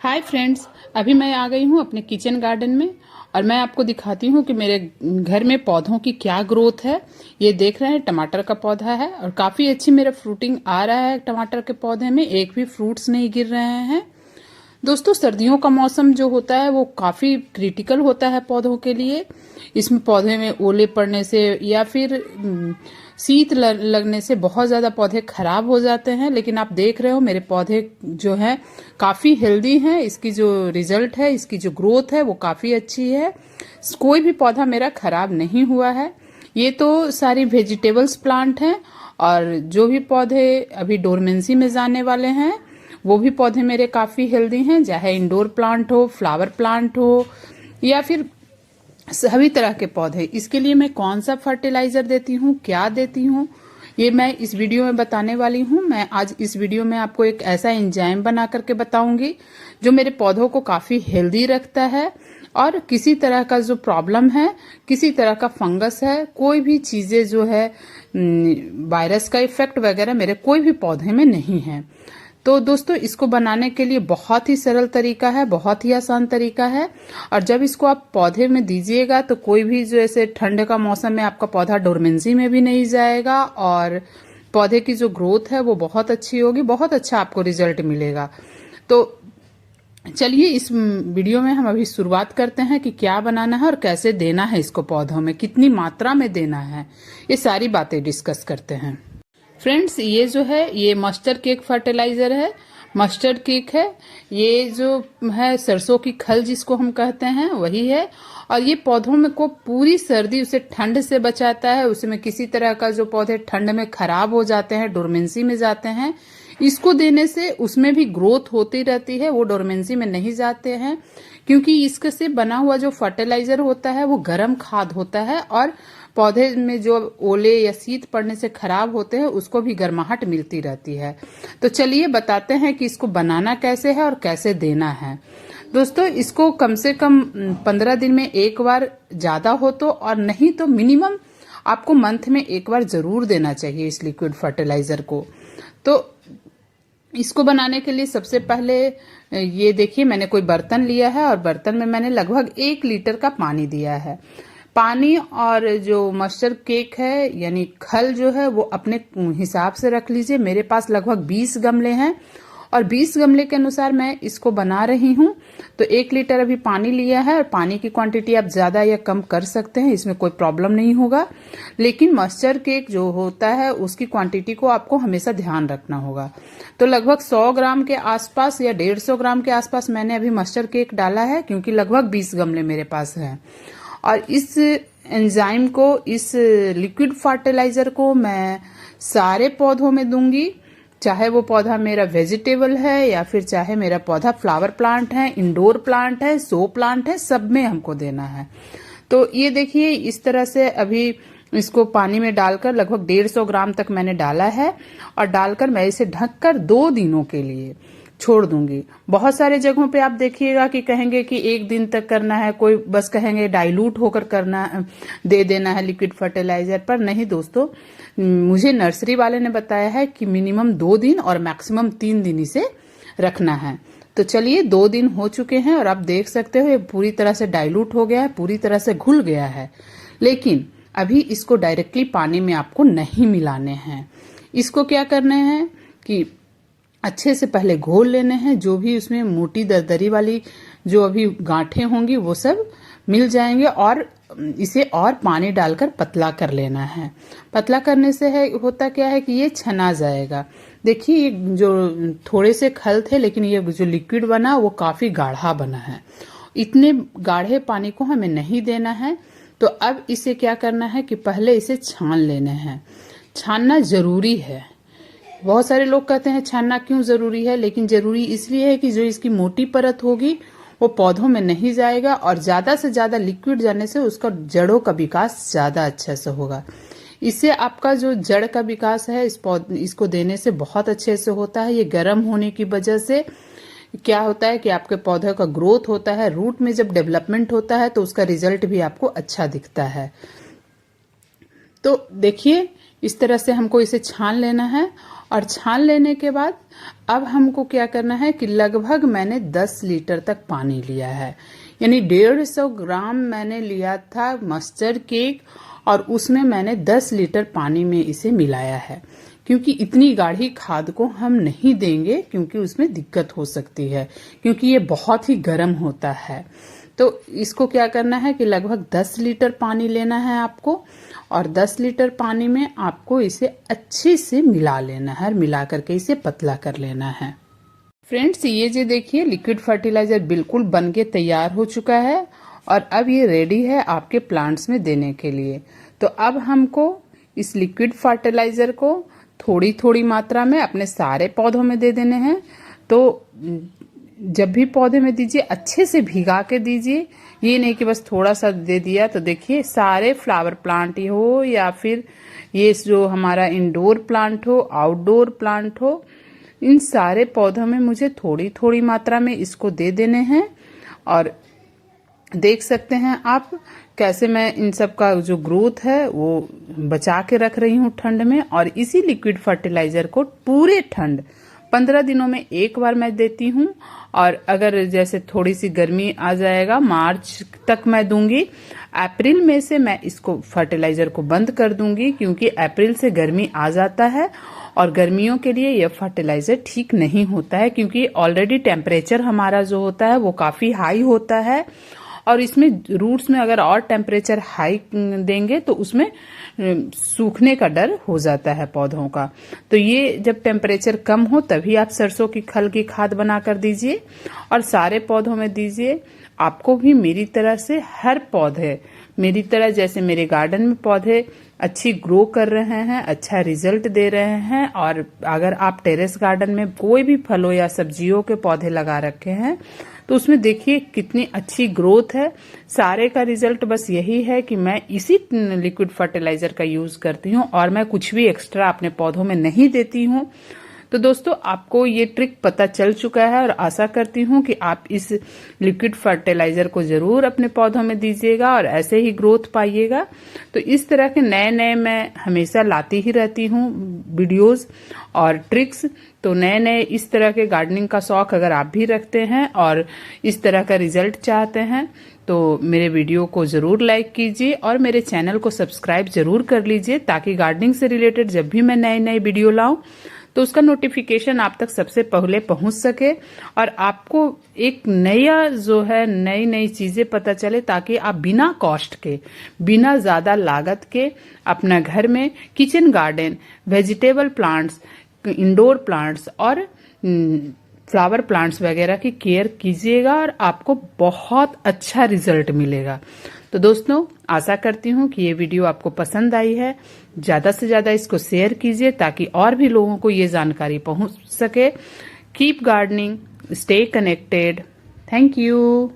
Hi friends, अभी मैं आ गई हूँ अपने किचन गार्डन में और मैं आपको दिखाती हूँ कि मेरे घर में पौधों की क्या ग्रोथ है। ये देख रहे हैं, टमाटर का पौधा है और काफ़ी अच्छी मेरा फ्रूटिंग आ रहा है। टमाटर के पौधे में एक भी फ्रूट्स नहीं गिर रहे हैं। दोस्तों, सर्दियों का मौसम जो होता है वो काफ़ी क्रिटिकल होता है पौधों के लिए। इसमें पौधे में ओले पड़ने से या फिर शीत लगने से बहुत ज़्यादा पौधे खराब हो जाते हैं। लेकिन आप देख रहे हो मेरे पौधे जो हैं काफ़ी हेल्दी हैं। इसकी जो रिजल्ट है, इसकी जो ग्रोथ है वो काफ़ी अच्छी है। कोई भी पौधा मेरा खराब नहीं हुआ है। ये तो सारी वेजिटेबल्स प्लांट हैं और जो भी पौधे अभी डोरमेंसी में जाने वाले हैं वो भी पौधे मेरे काफ़ी हेल्दी हैं, चाहे इंडोर प्लांट हो, फ्लावर प्लांट हो या फिर सभी तरह के पौधे। इसके लिए मैं कौन सा फर्टिलाइजर देती हूँ, क्या देती हूँ, ये मैं इस वीडियो में बताने वाली हूँ। मैं आज इस वीडियो में आपको एक ऐसा एंजाइम बना करके बताऊंगी जो मेरे पौधों को काफ़ी हेल्दी रखता है और किसी तरह का जो प्रॉब्लम है, किसी तरह का फंगस है, कोई भी चीज़ें जो है वायरस का इफेक्ट वगैरह मेरे कोई भी पौधे में नहीं है। तो दोस्तों, इसको बनाने के लिए बहुत ही सरल तरीका है, बहुत ही आसान तरीका है। और जब इसको आप पौधे में दीजिएगा तो कोई भी जो ऐसे ठंड का मौसम में आपका पौधा डोरमेंसी में भी नहीं जाएगा और पौधे की जो ग्रोथ है वो बहुत अच्छी होगी, बहुत अच्छा आपको रिजल्ट मिलेगा। तो चलिए इस वीडियो में हम अभी शुरुआत करते हैं कि क्या बनाना है और कैसे देना है इसको पौधों में, कितनी मात्रा में देना है, ये सारी बातें डिस्कस करते हैं। फ्रेंड्स, ये जो है ये मस्टर्ड केक फर्टिलाइजर है, मस्टर्ड केक है। ये जो है सरसों की खल जिसको हम कहते हैं वही है। और ये पौधों में को पूरी सर्दी उसे ठंड से बचाता है। उसमें किसी तरह का जो पौधे ठंड में खराब हो जाते हैं, डोरमेंसी में जाते हैं, इसको देने से उसमें भी ग्रोथ होती रहती है, वो डोरमेंसी में नहीं जाते हैं। क्योंकि इसके से बना हुआ जो फर्टिलाइजर होता है वो गर्म खाद होता है और पौधे में जो ओले या शीत पड़ने से खराब होते हैं उसको भी गर्माहट मिलती रहती है। तो चलिए बताते हैं कि इसको बनाना कैसे है और कैसे देना है। दोस्तों, इसको कम से कम 15 दिन में एक बार, ज्यादा हो तो, और नहीं तो मिनिमम आपको मंथ में एक बार जरूर देना चाहिए इस लिक्विड फर्टिलाइजर को। तो इसको बनाने के लिए सबसे पहले ये देखिए, मैंने कोई बर्तन लिया है और बर्तन में मैंने लगभग 1 लीटर का पानी दिया है। पानी और जो मस्टर्ड केक है यानी खल जो है वो अपने हिसाब से रख लीजिए। मेरे पास लगभग 20 गमले हैं और 20 गमले के अनुसार मैं इसको बना रही हूँ। तो 1 लीटर अभी पानी लिया है और पानी की क्वांटिटी आप ज्यादा या कम कर सकते हैं, इसमें कोई प्रॉब्लम नहीं होगा। लेकिन मस्टर्ड केक जो होता है उसकी क्वांटिटी को आपको हमेशा ध्यान रखना होगा। तो लगभग 100 ग्राम के आसपास या 150 ग्राम के आसपास मैंने अभी मस्टर्ड केक डाला है, क्योंकि लगभग 20 गमले मेरे पास है। और इस एंजाइम को, इस लिक्विड फर्टिलाइजर को मैं सारे पौधों में दूंगी, चाहे वो पौधा मेरा वेजिटेबल है या फिर चाहे मेरा पौधा फ्लावर प्लांट है, इंडोर प्लांट है, शो प्लांट है, सब में हमको देना है। तो ये देखिए, इस तरह से अभी इसको पानी में डालकर लगभग 150 ग्राम तक मैंने डाला है और डालकर मैं इसे ढककर 2 दिनों के लिए छोड़ दूंगी। बहुत सारे जगहों पे आप देखिएगा कि कहेंगे कि 1 दिन तक करना है, कोई बस कहेंगे डाइल्यूट होकर करना, दे देना है लिक्विड फर्टिलाइजर। पर नहीं दोस्तों, मुझे नर्सरी वाले ने बताया है कि मिनिमम 2 दिन और मैक्सिमम 3 दिन इसे रखना है। तो चलिए 2 दिन हो चुके हैं और आप देख सकते हो ये पूरी तरह से डाइल्यूट हो गया है, पूरी तरह से घुल गया है। लेकिन अभी इसको डायरेक्टली पानी में आपको नहीं मिलाने हैं। इसको क्या करना है कि अच्छे से पहले घोल लेने हैं। जो भी उसमें मोटी दरदरी वाली जो अभी गांठें होंगी वो सब मिल जाएंगे और इसे और पानी डालकर पतला कर लेना है। पतला करने से होता क्या है कि ये छना जाएगा। देखिए, ये जो थोड़े से खल थे लेकिन ये जो लिक्विड बना वो काफी गाढ़ा बना है। इतने गाढ़े पानी को हमें नहीं देना है। तो अब इसे क्या करना है कि पहले इसे छान लेना है। छानना जरूरी है। बहुत सारे लोग कहते हैं छानना क्यों जरूरी है, लेकिन जरूरी इसलिए है कि जो इसकी मोटी परत होगी वो पौधों में नहीं जाएगा और ज्यादा से ज्यादा लिक्विड जाने से उसका जड़ों का विकास ज्यादा अच्छे से होगा। इससे आपका जो जड़ का विकास है इसको देने से बहुत अच्छे से होता है। ये गर्म होने की वजह से क्या होता है कि आपके पौधे का ग्रोथ होता है, रूट में जब डेवलपमेंट होता है तो उसका रिजल्ट भी आपको अच्छा दिखता है। तो देखिए, इस तरह से हमको इसे छान लेना है। और छान लेने के बाद अब हमको क्या करना है कि लगभग मैंने 10 लीटर तक पानी लिया है, यानी 150 ग्राम मैंने लिया था मस्टर्ड केक, और उसमें मैंने 10 लीटर पानी में इसे मिलाया है। क्योंकि इतनी गाढ़ी खाद को हम नहीं देंगे, क्योंकि उसमें दिक्कत हो सकती है, क्योंकि ये बहुत ही गर्म होता है। तो इसको क्या करना है कि लगभग 10 लीटर पानी लेना है आपको, और 10 लीटर पानी में आपको इसे अच्छे से मिला लेना है, मिला करके इसे पतला कर लेना है। फ्रेंड्स, ये जो देखिए लिक्विड फर्टिलाइजर बिल्कुल बन के तैयार हो चुका है, और अब ये रेडी है आपके प्लांट्स में देने के लिए। तो अब हमको इस लिक्विड फर्टिलाइजर को थोड़ी थोड़ी मात्रा में अपने सारे पौधों में दे देने हैं। तो जब भी पौधे में दीजिए अच्छे से भिगा के दीजिए, ये नहीं कि बस थोड़ा सा दे दिया। तो देखिए सारे फ्लावर प्लांट हो या फिर ये जो हमारा इंडोर प्लांट हो, आउटडोर प्लांट हो, इन सारे पौधों में मुझे थोड़ी थोड़ी मात्रा में इसको दे देने हैं। और देख सकते हैं आप कैसे मैं इन सब का जो ग्रोथ है वो बचा के रख रही हूँ ठंड में। और इसी लिक्विड फर्टिलाइजर को पूरे ठंड 15 दिनों में एक बार मैं देती हूँ। और अगर जैसे थोड़ी सी गर्मी आ जाएगा, मार्च तक मैं दूंगी। अप्रैल में से मैं इसको फर्टिलाइजर को बंद कर दूंगी, क्योंकि अप्रैल से गर्मी आ जाता है और गर्मियों के लिए यह फर्टिलाइजर ठीक नहीं होता है, क्योंकि ऑलरेडी टेम्परेचर हमारा जो होता है वो काफी हाई होता है। और इसमें रूट्स में अगर और टेम्परेचर हाई देंगे तो उसमें सूखने का डर हो जाता है पौधों का। तो ये जब टेम्परेचर कम हो तभी आप सरसों की खल की खाद बनाकर दीजिए और सारे पौधों में दीजिए। आपको भी मेरी तरह से हर पौधे, मेरी तरह जैसे मेरे गार्डन में पौधे अच्छी ग्रो कर रहे हैं, अच्छा रिजल्ट दे रहे हैं, और अगर आप टेरेस गार्डन में कोई भी फलों या सब्जियों के पौधे लगा रखे हैं तो उसमें देखिए कितनी अच्छी ग्रोथ है। सारे का रिजल्ट बस यही है कि मैं इसी लिक्विड फर्टिलाइजर का यूज करती हूँ और मैं कुछ भी एक्स्ट्रा अपने पौधों में नहीं देती हूँ। तो दोस्तों, आपको ये ट्रिक पता चल चुका है और आशा करती हूँ कि आप इस लिक्विड फर्टिलाइजर को जरूर अपने पौधों में दीजिएगा और ऐसे ही ग्रोथ पाइएगा। तो इस तरह के नए नए मैं हमेशा लाती ही रहती हूँ वीडियोस और ट्रिक्स। तो नए नए इस तरह के गार्डनिंग का शौक अगर आप भी रखते हैं और इस तरह का रिजल्ट चाहते हैं तो मेरे वीडियो को जरूर लाइक कीजिए और मेरे चैनल को सब्सक्राइब जरूर कर लीजिए, ताकि गार्डनिंग से रिलेटेड जब भी मैं नए नए वीडियो लाऊं तो उसका नोटिफिकेशन आप तक सबसे पहले पहुंच सके और आपको एक नया जो है नई नई चीजें पता चले, ताकि आप बिना कॉस्ट के, बिना ज्यादा लागत के अपना घर में kitchen garden, vegetable plants, indoor plants और फ्लावर प्लांट्स वगैरह की केयर कीजिएगा और आपको बहुत अच्छा रिजल्ट मिलेगा। तो दोस्तों, आशा करती हूँ कि ये वीडियो आपको पसंद आई है। ज्यादा से ज्यादा इसको शेयर कीजिए ताकि और भी लोगों को ये जानकारी पहुंच सके। Keep gardening, stay connected. Thank you.